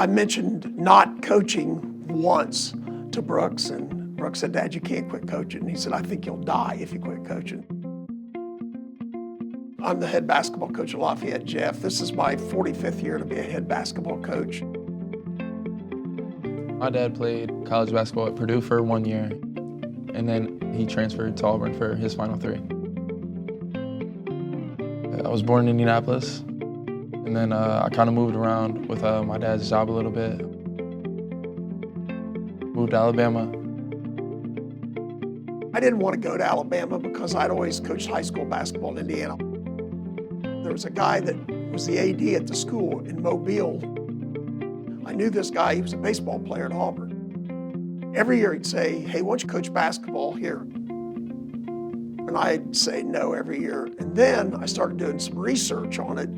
I mentioned not coaching once to Brooks, and Brooks said, "Dad, you can't quit coaching." And he said, "I think you'll die if you quit coaching." I'm the head basketball coach at Lafayette Jeff. This is my 45th year to be a head basketball coach. My dad played college basketball at Purdue for 1 year, and then he transferred to Auburn for his final 3. I was born in Indianapolis, and then I kind of moved around with my dad's job a little bit. Moved to Alabama. I didn't want to go to Alabama because I'd always coached high school basketball in Indiana. There was a guy that was the AD at the school in Mobile. I knew this guy, he was a baseball player at Auburn. Every year he'd say, "Hey, why don't you coach basketball here?" And I'd say no every year. And then I started doing some research on it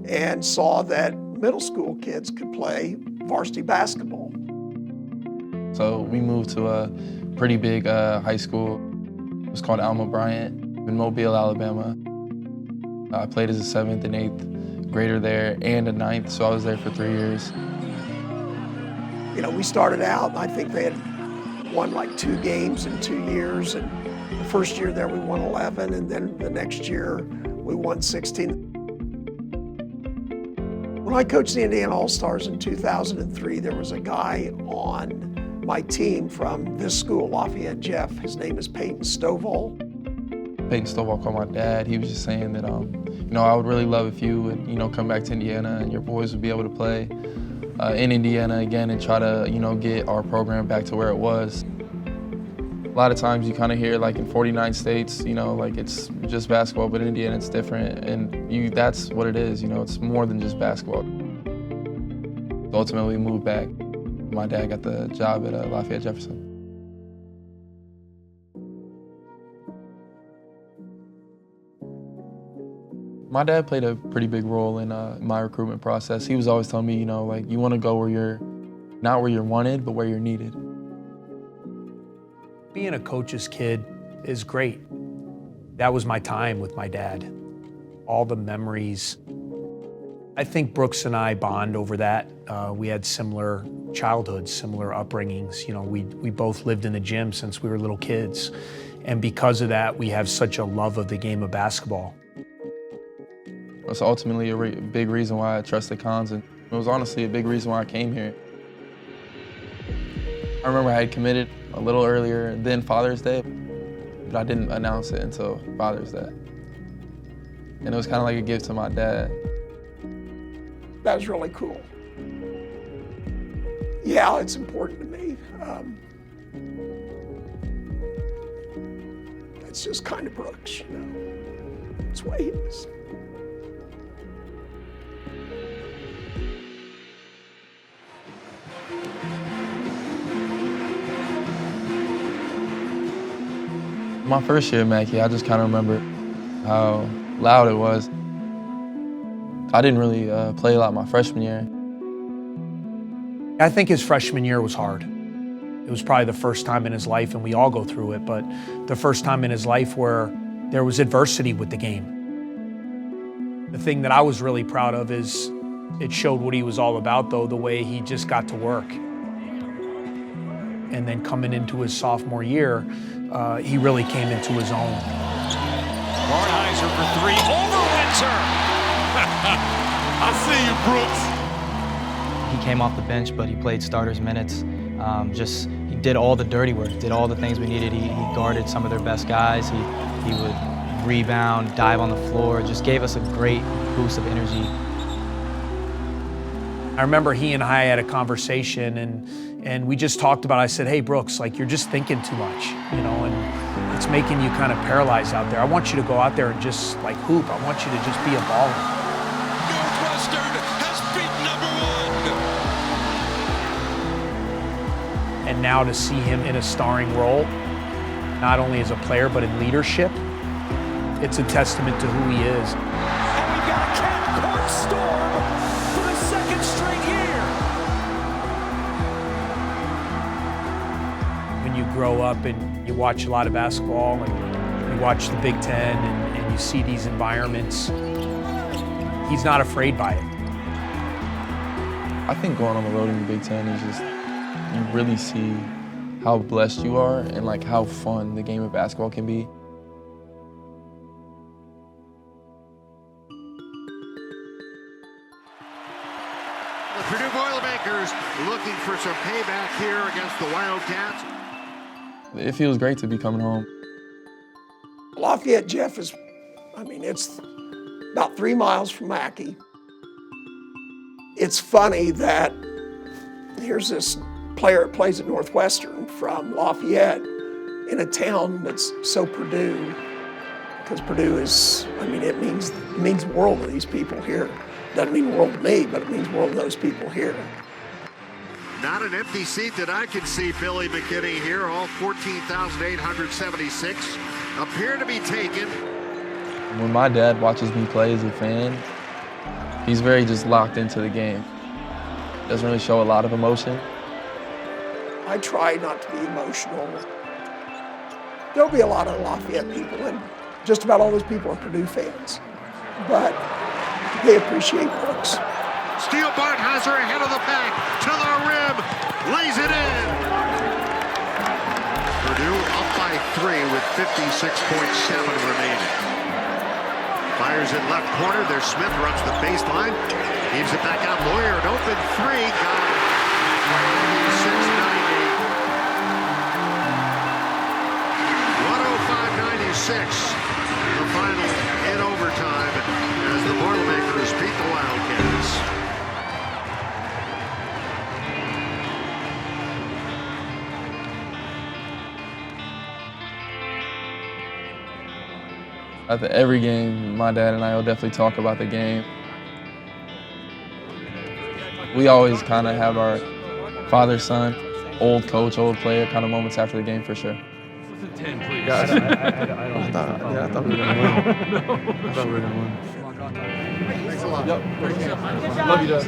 and saw that middle school kids could play varsity basketball. So we moved to a pretty big high school. It was called Alma Bryant in Mobile, Alabama. I played as a 7th and 8th grader there and a 9th, so I was there for 3 years. You know, we started out, I think they had won like 2 games in 2 years. And the first year there we won 11, and then the next year we won 16. When I coached the Indiana All-Stars in 2003, there was a guy on my team from this school, Lafayette Jeff. His name is Peyton Stovall. Peyton Stovall called my dad. He was just saying that, you know, I would really love if you would, you know, come back to Indiana and your boys would be able to play in Indiana again and try to, you know, get our program back to where it was. A lot of times you kind of hear like in 49 states, you know, like it's just basketball, but in Indiana it's different. And that's what it is, you know, it's more than just basketball. Ultimately we moved back. My dad got the job at Lafayette Jefferson. My dad played a pretty big role in my recruitment process. He was always telling me, you know, like you want to go where you're, not where you're wanted, but where you're needed. Being a coach's kid is great. That was my time with my dad. All the memories. I think Brooks and I bond over that. We had similar childhoods, similar upbringings. You know, we both lived in the gym since we were little kids. And because of that, we have such a love of the game of basketball. It's ultimately a big reason why I trusted Cons, and it was honestly a big reason why I came here. I remember I had committed a little earlier than Father's Day, but I didn't announce it until Father's Day. And it was kind of like a gift to my dad. That was really cool. Yeah, it's important to me. It's just kind of Brooks, you know. It's the way he is. My first year at Mackey, I just kind of remember how loud it was. I didn't really play a lot my freshman year. I think his freshman year was hard. It was probably the first time in his life, and we all go through it, but the first time in his life where there was adversity with the game. The thing that I was really proud of is it showed what he was all about, though, the way he just got to work. And then coming into his sophomore year, he really came into his own. Barnhizer for 3 over Winter. I see you, Brooks. He came off the bench, but he played starters minutes. He did all the dirty work, did all the things we needed. He guarded some of their best guys. He would rebound, dive on the floor, just gave us a great boost of energy. I remember he and I had a conversation, and we just talked about, I said, "Hey, Brooks, like you're just thinking too much, you know, and it's making you kind of paralyzed out there. I want you to go out there and just like hoop. I want you to just be a baller." Northwestern has beaten #1. And now to see him in a starring role, not only as a player, but in leadership, it's a testament to who he is. And we've got a Cat-Court storm for the 2nd straight year. When you grow up and you watch a lot of basketball and you watch the Big Ten and you see these environments, he's not afraid by it. I think going on the road in the Big Ten is just, you really see how blessed you are and like how fun the game of basketball can be. The Purdue Boilermakers looking for some payback here against the Wildcats. It feels great to be coming home. Lafayette, Jeff, it's about 3 miles from Mackey. It's funny that here's this player that plays at Northwestern from Lafayette in a town that's so Purdue, because Purdue is, it means the world to these people here. Doesn't mean the world to me, but it means the world to those people here. Not an empty seat that I can see, Billy McKinney here. All 14,876 appear to be taken. When my dad watches me play as a fan, he's very just locked into the game. Doesn't really show a lot of emotion. I try not to be emotional. There'll be a lot of Lafayette people, and just about all those people are Purdue fans. But they appreciate Brooks. Steele Barnhizer ahead of the pack, to the rim, lays it in. Purdue up by 3 with 56.7 remaining. Fires it left corner, there's Smith, runs the baseline, leaves it back out, Lawyer, an open 3, got it. 105-96, the final in overtime as the Boilermakers beat the Wildcats. After every game, my dad and I will definitely talk about the game. We always kind of have our father-son, old coach, old player kind of moments after the game for sure. 10, please. I thought we were going to win. I thought we were going to win. Thanks a lot. Yep. Love you, Dad.